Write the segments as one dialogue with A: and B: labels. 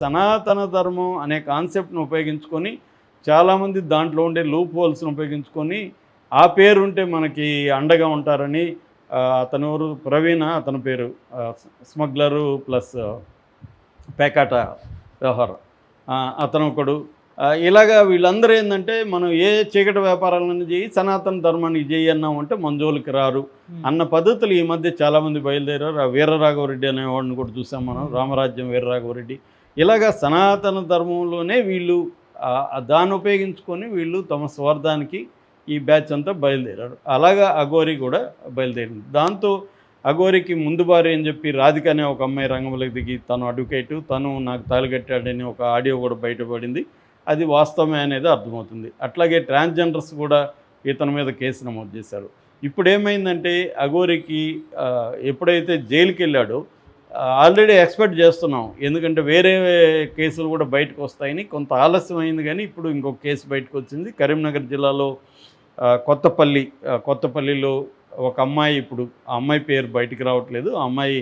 A: సనాతన ధర్మం అనే కాన్సెప్ట్‌ని ఉపయోగించుకొని చాలామంది దాంట్లో ఉండే లూప్ హోల్స్‌ని ఉపయోగించుకొని ఆ పేరుంటే మనకి అండగా ఉంటారని అతనెవరు ప్రవీణ అతని పేరు స్మగ్లరు ప్లస్ పేకాట వ్యవహారం. అతనొకడు. ఇలాగా వీళ్ళందరూ ఏందంటే మనం ఏ చీకటి వ్యాపారాలన్నా చెయ్యి, సనాతన ధర్మానికి చెయ్యి అన్నామంటే మన జోలికి రారు అన్న పద్ధతులు ఈ మధ్య చాలామంది బయలుదేరారు. ఆ వీరరాఘవరెడ్డి అనేవాడిని కూడా చూసాం మనం. రామరాజ్యం వీరరాఘవరెడ్డి. ఇలాగా సనాతన ధర్మంలోనే వీళ్ళు దాన్ని ఉపయోగించుకొని వీళ్ళు తమ స్వార్థానికి ఈ బ్యాచ్ అంతా బయలుదేరారు. అలాగా అఘోరి కూడా బయలుదేరింది. దాంతో అఘోరికి ముందు భార్య అని చెప్పి రాధిక అనే ఒక అమ్మాయి రంగంలోకి దిగి తను అడ్వకేటు, తను నాకు తాళికట్టాడని ఒక ఆడియో కూడా బయటపడింది. అది వాస్తవమే అనేది అర్థమవుతుంది. అట్లాగే ట్రాన్స్జెండర్స్ కూడా ఇతని మీద కేసు నమోదు చేశారు. ఇప్పుడు ఏమైందంటే అఘోరికి ఎప్పుడైతే జైలుకి వెళ్ళాడో ఆల్రెడీ ఎక్స్పెక్ట్ చేస్తున్నాం. ఎందుకంటే వేరే కేసులు కూడా బయటకు వస్తాయని. కొంత ఆలస్యం అయింది కానీ ఇప్పుడు ఇంకొక కేసు బయటకు వచ్చింది. కరీంనగర్ జిల్లాలో కొత్తపల్లిలో ఒక అమ్మాయి, ఇప్పుడు ఆ అమ్మాయి పేరు బయటికి రావట్లేదు. ఆ అమ్మాయి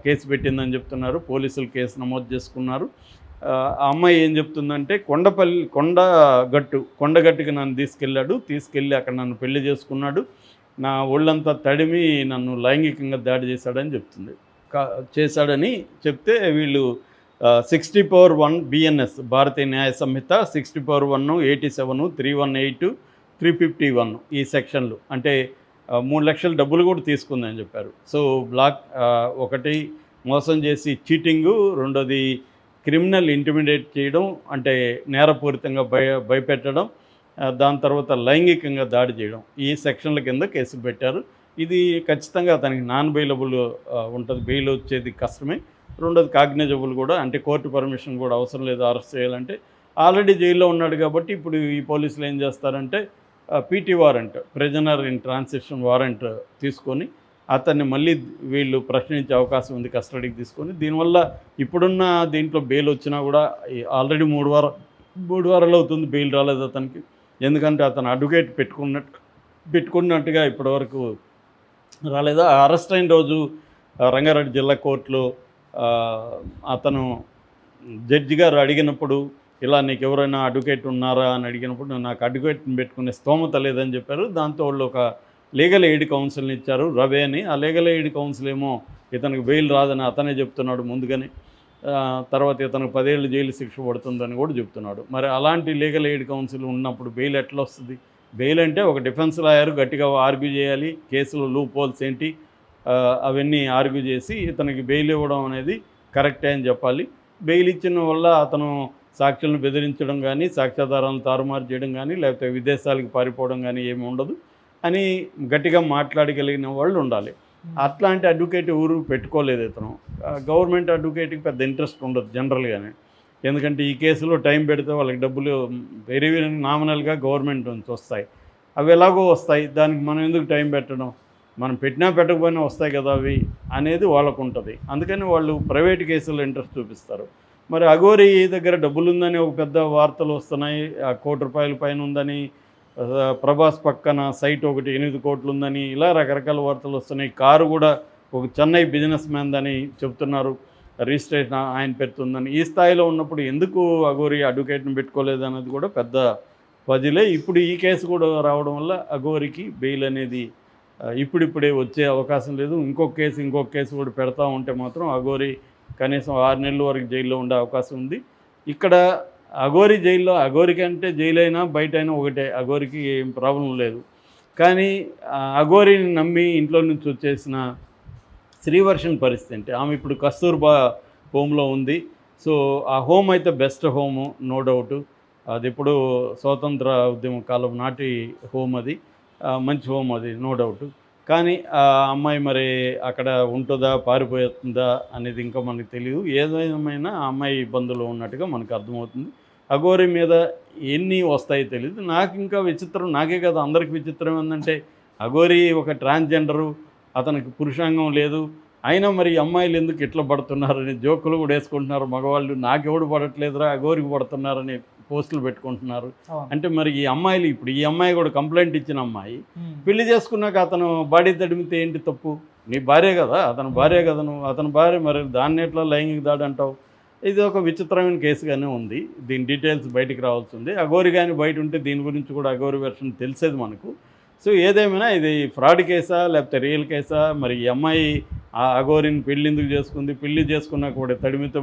A: కేసు పెట్టిందని చెప్తున్నారు. పోలీసులు కేసు నమోదు చేసుకున్నారు. ఆ అమ్మాయి ఏం చెప్తుందంటే కొండగట్టుకి నన్ను తీసుకెళ్ళి అక్కడ నన్ను పెళ్లి చేసుకున్నాడు. నా ఒళ్ళంతా తడిమి నన్ను లైంగికంగా దాడి చేశాడని చెప్తే వీళ్ళు 60/1 బిఎన్ఎస్ భారతీయ న్యాయ సంహిత 60/1, 87, 318, 351 ఈ సెక్షన్లు అంటే 3 లక్షల డబ్బులు కూడా తీసుకుందని చెప్పారు. సో ఒకటి మోసం చేసి చీటింగు, రెండోది క్రిమినల్ ఇంటిమిడేట్ చేయడం అంటే నేరపూరితంగా భయపెట్టడం, దాని తర్వాత లైంగికంగా దాడి చేయడం, ఈ సెక్షన్ల కింద కేసు పెట్టారు. ఇది ఖచ్చితంగా అతనికి నాన్ బెయిలబుల్ ఉంటుంది. బెయిల్ వచ్చేది కష్టమే. రెండోది కాగ్నిజబుల్ కూడా, అంటే కోర్టు పర్మిషన్ కూడా అవసరం లేదు అరెస్ట్ చేయాలంటే. ఆల్రెడీ జైల్లో ఉన్నాడు కాబట్టి ఇప్పుడు ఈ పోలీసులు ఏం చేస్తారంటే PT warrant, prisoner in transition warrant తీసుకొని అతన్ని మళ్ళీ వీళ్ళు ప్రశ్నించే అవకాశం ఉంది కస్టడీకి తీసుకొని. దీనివల్ల ఇప్పుడున్న దీంట్లో బెయిల్ వచ్చినా కూడా ఆల్రెడీ 3 వారాలు అవుతుంది బెయిల్ రాలేదు అతనికి. ఎందుకంటే అతను అడ్వకేట్ పెట్టుకున్నట్టుగా ఇప్పటివరకు రాలేదు. అరెస్ట్ అయిన రోజు రంగారెడ్డి జిల్లా కోర్టులో అతను జడ్జి గారు అడిగినప్పుడు ఇలా నీకు ఎవరైనా అడ్వకేట్ ఉన్నారా అని అడిగినప్పుడు నాకు అడ్వకేట్ని పెట్టుకునే స్తోమత లేదని చెప్పారు. దాంతో వాళ్ళు ఒక లీగల్ ఎయిడ్ కౌన్సిల్ని ఇచ్చారు, రవి అని. ఆ లీగల్ ఎయిడ్ కౌన్సిల్ ఏమో ఇతనికి బెయిల్ రాదని అతనే చెప్తున్నాడు ముందుగానే. తర్వాత ఇతనికి 10 ఏళ్ళు జైలు శిక్ష పడుతుందని కూడా చెప్తున్నాడు. మరి అలాంటి లీగల్ ఎయిడ్ కౌన్సిల్ ఉన్నప్పుడు బెయిల్ ఎట్లా వస్తుంది? బెయిల్ అంటే ఒక డిఫెన్స్ లాయర్ గట్టిగా ఆర్గ్యూ చేయాలి, కేసులో లూప్ హోల్స్ ఏంటి అవన్నీ ఆర్గ్యూ చేసి ఇతనికి బెయిల్ ఇవ్వడం అనేది కరెక్టే అని చెప్పాలి. బెయిల్ ఇచ్చిన వల్ల అతను సాక్షులను బెదిరించడం కానీ, సాక్ష్యాధారాలను తారుమారు చేయడం కానీ, లేకపోతే విదేశాలకు పారిపోవడం కానీ ఏమి ఉండదు అని గట్టిగా మాట్లాడగలిగిన వాళ్ళు ఉండాలి. అట్లాంటి అడ్వకేట్ ఎవరు పెట్టుకోలేదు ఇతను. గవర్నమెంట్ అడ్వకేట్కి పెద్ద ఇంట్రెస్ట్ ఉండదు జనరల్గానే. ఎందుకంటే ఈ కేసులో టైం పెడితే వాళ్ళకి డబ్బులు వెరీ వెరీ నామినల్గా గవర్నమెంట్ నుంచి వస్తాయి. అవి ఎలాగో వస్తాయి, దానికి మనం ఎందుకు టైం పెట్టడం? మనం పెట్టినా పెట్టకపోయినా వస్తాయి కదా అవి అనేది వాళ్ళకు ఉంటుంది. అందుకని వాళ్ళు ప్రైవేట్ కేసుల్లో ఇంట్రెస్ట్ చూపిస్తారు. మరి అఘోరి దగ్గర డబ్బులు ఉందని ఒక పెద్ద వార్తలు వస్తున్నాయి. ₹1 కోటి పైన ఉందని, ప్రభాస్ పక్కన సైట్ ఒకటి 8 కోట్లు ఉందని, ఇలా రకరకాల వార్తలు వస్తున్నాయి. కారు కూడా ఒక చెన్నై బిజినెస్ మ్యాన్ అని చెప్తున్నారు, రిజిస్ట్రేషన్ ఆయన పెడుతుందని. ఈ స్థాయిలో ఉన్నప్పుడు ఎందుకు అఘోరి అడ్వకేట్ని పెట్టుకోలేదు అన్నది కూడా పెద్ద పజిలే. ఇప్పుడు ఈ కేసు కూడా రావడం వల్ల అఘోరికి బెయిల్ అనేది ఇప్పుడిప్పుడే వచ్చే అవకాశం లేదు. ఇంకొక కేసు కూడా పెడతా ఉంటే మాత్రం అఘోరి కనీసం 6 నెలల వరకు జైల్లో ఉండే అవకాశం ఉంది. ఇక్కడ అఘోరి జైల్లో, అఘోరికి అంటే జైలు అయినా బయట అయినా ఒకటే, అఘోరికి ఏం ప్రాబ్లం లేదు. కానీ అఘోరిని నమ్మి ఇంట్లో నుంచి వచ్చేసిన శ్రీవర్షన్ పరిస్థితి అంటే ఆమె ఇప్పుడు కస్తూర్బా హోమ్లో ఉంది. సో ఆ హోమ్ అయితే బెస్ట్ హోము, నో డౌటు. అది ఇప్పుడు స్వాతంత్ర ఉద్యమ కాలం నాటి హోమ్, అది మంచి హోమ్, అది నో డౌటు. కానీ ఆ అమ్మాయి మరి అక్కడ ఉంటుందా, పారిపోతుందా అనేది ఇంకా మనకు తెలియదు. ఏదేమైనా ఆ అమ్మాయి ఇబ్బందులు ఉన్నట్టుగా మనకు అర్థమవుతుంది. అఘోరి మీద ఎన్ని వస్తాయో తెలియదు. నాకు ఇంకా విచిత్రం, నాకే కదా అందరికి విచిత్రం ఏంటంటే అఘోరి ఒక ట్రాన్స్జెండరు, అతనికి పురుషాంగం లేదు, అయినా మరి అమ్మాయిలు ఎందుకు ఇట్లా పడుతున్నారని జోకులు కూడా వేసుకుంటున్నారు మగవాళ్ళు. నాకెవడు పడట్లేదురా, అఘోరికి పడుతున్నారని పోస్టులు పెట్టుకుంటున్నారు. అంటే మరి ఈ అమ్మాయిలు, ఇప్పుడు ఈ అమ్మాయి కూడా కంప్లైంట్ ఇచ్చిన అమ్మాయి పెళ్లి చేసుకున్నాక అతను బాడీ తడిమితే ఏంటి తప్పు? నీ భార్య కదా, అతను భార్య కదా, నువ్వు అతని భార్య, మరి దాన్ని ఎట్లా లైంగిక దాడి అంటావు? ఇది ఒక విచిత్రమైన కేసుగానే ఉంది. దీని డీటెయిల్స్ బయటికి రావాల్సింది. అఘోరి గాని బయట ఉంటే దీని గురించి కూడా అఘోరి వెర్షన్ తెలిసేది మనకు. సో ఏదేమైనా ఇది ఫ్రాడ్ కేసా లేకపోతే రియల్ కేసా, మరి ఈ అమ్మాయి ఆ అఘోరిని పెళ్ళెందుకు చేసుకుంది, పెళ్లి చేసుకున్నాక కూడా తడిమితో